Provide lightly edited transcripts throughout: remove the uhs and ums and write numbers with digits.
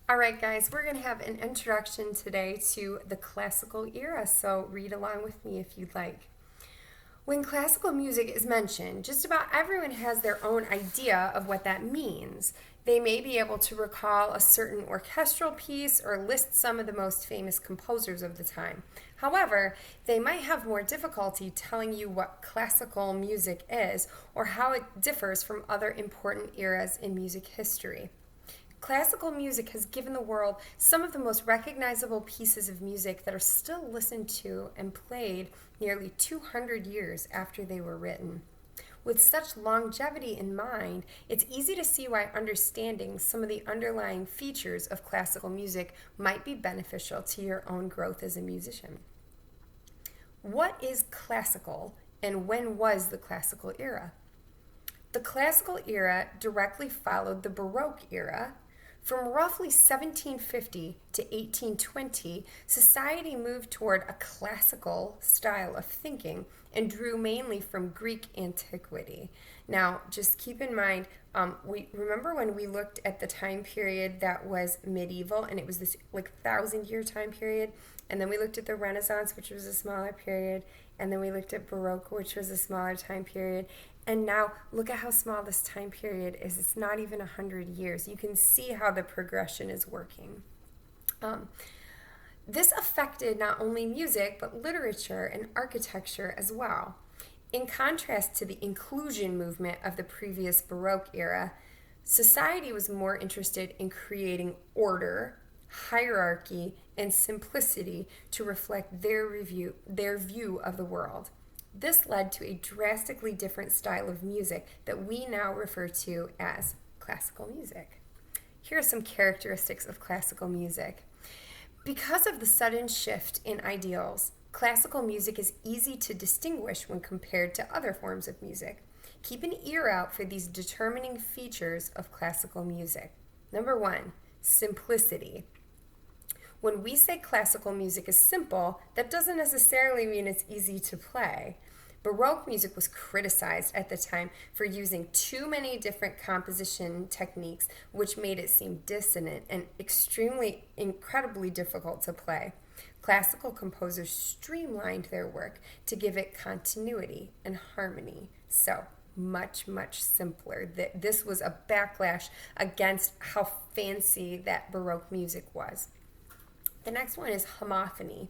All right, guys, we're going to have an introduction today to the classical era, so read along with me if you'd like. When classical music is mentioned, just about everyone has their own idea of what that means. They may be able to recall a certain orchestral piece or list some of the most famous composers of the time. However, they might have more difficulty telling you what classical music is or how it differs from other important eras in music history. Classical music has given the world some of the most recognizable pieces of music that are still listened to and played nearly 200 years after they were written. With such longevity in mind, it's easy to see why understanding some of the underlying features of classical music might be beneficial to your own growth as a musician. What is classical, and when was the classical era? The classical era directly followed the Baroque era. From roughly 1750 to 1820, society moved toward a classical style of thinking and drew mainly from Greek antiquity. Now, just keep in mind, we remember when we looked at the time period that was medieval, and it was this like 1,000-year time period, and then we looked at the Renaissance, which was a smaller period, and then we looked at Baroque, which was a smaller time period. And now look at how small this time period is. It's not even 100 years. You can see how the progression is working. This affected not only music, but literature and architecture as well. In contrast to the inclusion movement of the previous Baroque era, society was more interested in creating order, hierarchy, and simplicity to reflect their view of the world. This led to a drastically different style of music that we now refer to as classical music. Here are some characteristics of classical music. Because of the sudden shift in ideals, classical music is easy to distinguish when compared to other forms of music. Keep an ear out for these determining features of classical music. Number one, simplicity. When we say classical music is simple, that doesn't necessarily mean it's easy to play. Baroque music was criticized at the time for using too many different composition techniques, which made it seem dissonant and incredibly difficult to play. Classical composers streamlined their work to give it continuity and harmony. So, much simpler. This was a backlash against how fancy that Baroque music was. The next one is homophony.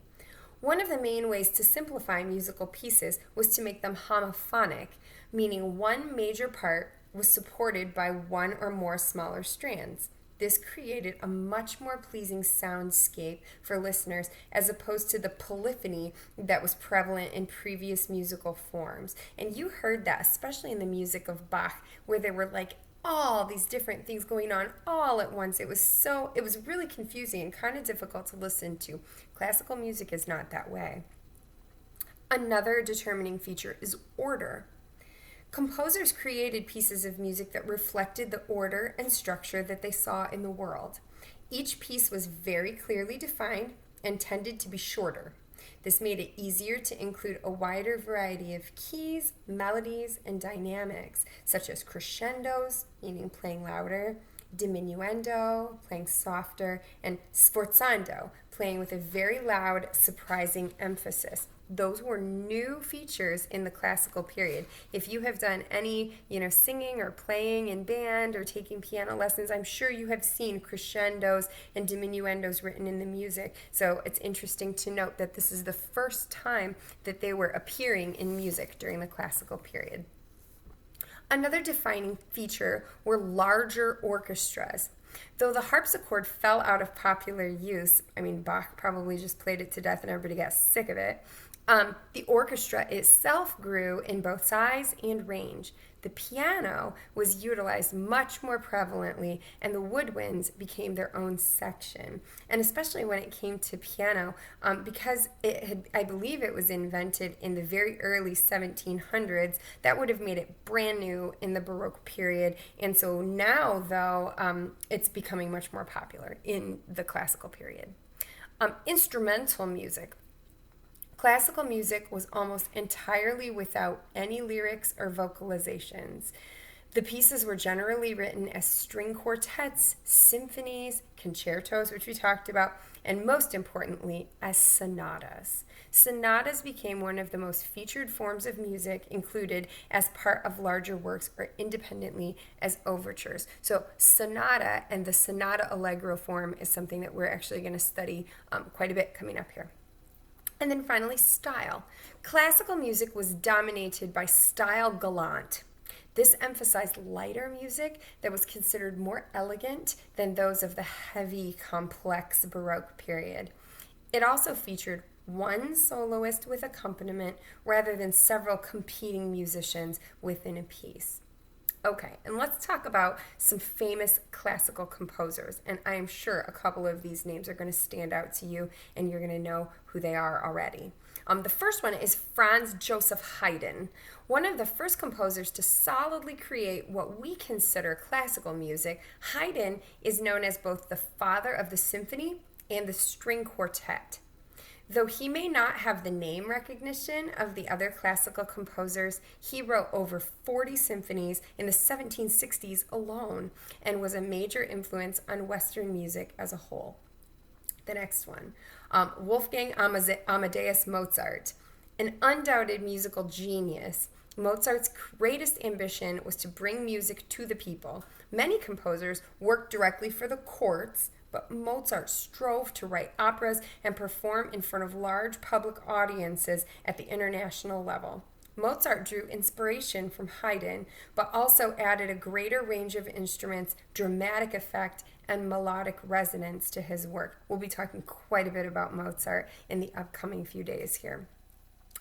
One of the main ways to simplify musical pieces was to make them homophonic, meaning one major part was supported by one or more smaller strands. This created a much more pleasing soundscape for listeners as opposed to the polyphony that was prevalent in previous musical forms. And you heard that, especially in the music of Bach, where there were like all these different things going on all at once. It was really confusing and kind of difficult to listen to. Classical music is not that way. Another determining feature is order. Composers created pieces of music that reflected the order and structure that they saw in the world. Each piece was very clearly defined and tended to be shorter. This made it easier to include a wider variety of keys, melodies, and dynamics, such as crescendos, meaning playing louder, diminuendo, playing softer, and sforzando, playing with a very loud, surprising emphasis. Those were new features in the classical period. If you have done any, singing or playing in band or taking piano lessons, I'm sure you have seen crescendos and diminuendos written in the music. So it's interesting to note that this is the first time that they were appearing in music during the classical period. Another defining feature were larger orchestras. Though the harpsichord fell out of popular use, Bach probably just played it to death and everybody got sick of it, the orchestra itself grew in both size and range. The piano was utilized much more prevalently, and the woodwinds became their own section. And especially when it came to piano, because I believe it was invented in the very early 1700s, that would have made it brand new in the Baroque period. And so now, though, it's becoming much more popular in the classical period. Instrumental music. Classical music was almost entirely without any lyrics or vocalizations. The pieces were generally written as string quartets, symphonies, concertos, which we talked about, and most importantly, as sonatas. Sonatas became one of the most featured forms of music, included as part of larger works or independently as overtures. So, sonata and the sonata allegro form is something that we're actually going to study quite a bit coming up here. And then finally, style. Classical music was dominated by style galant. This emphasized lighter music that was considered more elegant than those of the heavy, complex Baroque period. It also featured one soloist with accompaniment rather than several competing musicians within a piece. Okay, and let's talk about some famous classical composers. And I am sure a couple of these names are going to stand out to you, and you're going to know who they are already. The first one is Franz Joseph Haydn, one of the first composers to solidly create what we consider classical music. Haydn is known as both the father of the symphony and the string quartet. Though he may not have the name recognition of the other classical composers, he wrote over 40 symphonies in the 1760s alone and was a major influence on Western music as a whole. The next one, Wolfgang Amadeus Mozart. An undoubted musical genius, Mozart's greatest ambition was to bring music to the people. Many composers worked directly for the courts, but Mozart strove to write operas and perform in front of large public audiences at the international level. Mozart drew inspiration from Haydn, but also added a greater range of instruments, dramatic effect, and melodic resonance to his work. We'll be talking quite a bit about Mozart in the upcoming few days here.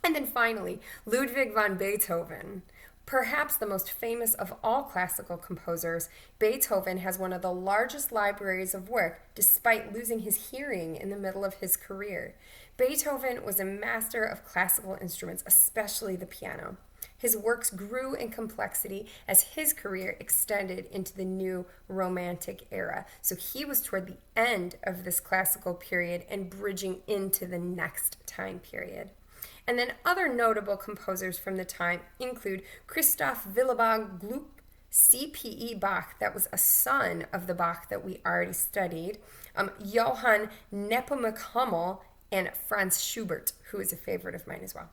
And then finally, Ludwig van Beethoven. Perhaps the most famous of all classical composers, Beethoven has one of the largest libraries of work despite losing his hearing in the middle of his career. Beethoven was a master of classical instruments, especially the piano. His works grew in complexity as his career extended into the new Romantic era. So he was toward the end of this classical period and bridging into the next time period. And then other notable composers from the time include Christoph Willibald Gluck, C.P.E. Bach, that was a son of the Bach that we already studied, Johann Nepomuk Hummel, and Franz Schubert, who is a favorite of mine as well.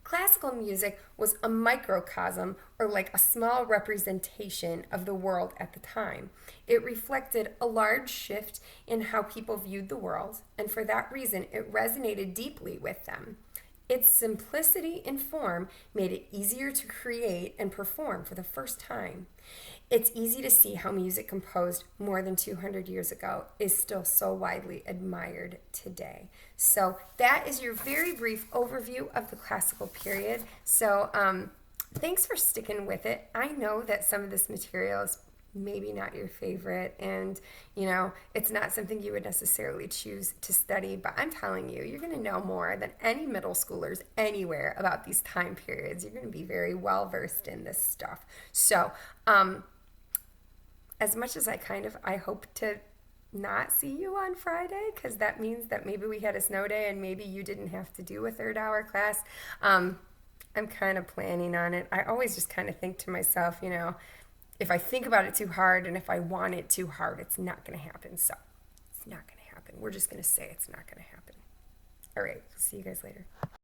Classical music was a microcosm, or like a small representation of the world at the time. It reflected a large shift in how people viewed the world, and for that reason, it resonated deeply with them. Its simplicity in form made it easier to create and perform for the first time. It's easy to see how music composed more than 200 years ago is still so widely admired today. So that is your very brief overview of the classical period. So thanks for sticking with it. I know that some of this material is maybe not your favorite, and it's not something you would necessarily choose to study, but I'm telling you, you're going to know more than any middle schoolers anywhere about these time periods. You're going to be very well versed in this stuff. So as much as I hope to not see you on Friday, because that means that maybe we had a snow day and maybe you didn't have to do a third hour class, I'm kind of planning on it. I always just kind of think to myself, if I think about it too hard and if I want it too hard, it's not going to happen. So it's not going to happen. We're just going to say it's not going to happen. All right. See you guys later.